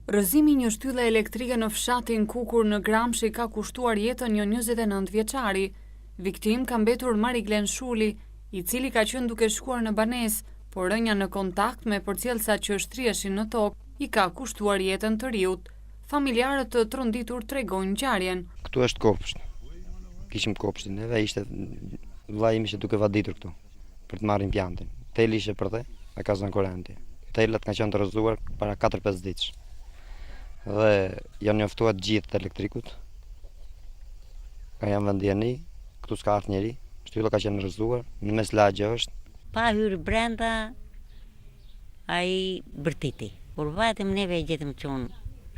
Rrëzimi një shtylle elektrike në fshatin Kukur në Gramshi ka kushtuar jetën një 29 vjeçari. Viktim ka mbetur Mariglen Shuli, i cili ka qenë duke shkuar në banesë, por rënja në kontakt me përcjellësat që shtrieshin në tokë i ka kushtuar jetën të riut. Familjarët të tronditur tregojnë ngjarjen. Këtu është kopsht. Kishim kopshtin edhe ishte vllai im ishte duke vaditur këtu për të marrë impjantin. Teli ishte për te, e ka zënë korrenti. Telat kanë qenë të rrëzuar para 4-5 ditësh. Dhe janë njoftuar gjithë të elektrikut. Ka janë vendjeni, këtu s'ka ardhur njeri, shtylla ka qenë rrëzuar, në mes lagje është. Pa hyrë brenda, ai bërtiti. Por vetëm neve e gjetëm qonë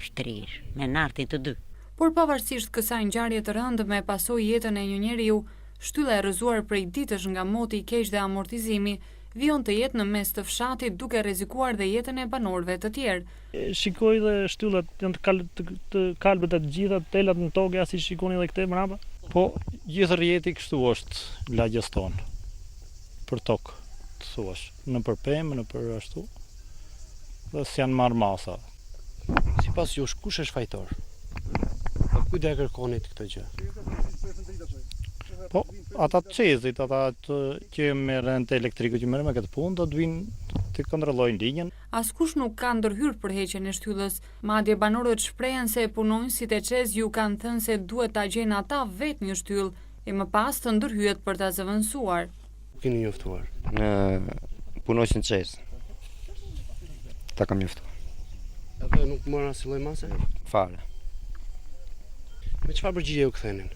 shtrirë, me nartin të dy. Por pavarësisht kësaj ngjarje të rëndë me pasojë jetën e një njeriu, shtylla e rrëzuar prej ditësh nga moti i keq dhe amortizimi, vijon të jetë në mes të fshatit duke rrezikuar dhe jetën e banorëve të tjerë. Shikoj dhe shtyllat janë të kalbet e të gjitha, telat në tokë, si shikoni edhe këte mbrapa. Po, gjithë rjeti kështu është lagjes tonë, për tokë, të thuash, në për pemë, në për ashtu, dhe s'janë marrë masa. Sipas jush, kush është fajtor? Kujt e kërkonit këtë gjë? Po, ata të qezit, ata që merren të elektrikut, që merren me këtë punë, do të vinë të kontrollojnë linjën. Askush nuk ka ndërhyrë për heqjen e shtyllës, madje banorët shprehen se punonjësit e ÇEZ ju kanë thënë se duhet ta gjejnë ata vetë një shtyllë e më pas të ndërhyet për ta zëvendësuar. Keni njoftuar? Në punojësin ÇEZ. Ta kam njoftuar. Edhe nuk morën asnjë lloj mase? Fare. Me çfarë përgjigje u kthenin?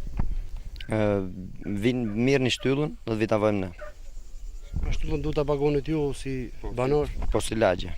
Vinë mirë një shtyllën dhe vi ta vëjmë ne. Ashtu do ta pagonit ju si banor? Po si lagje.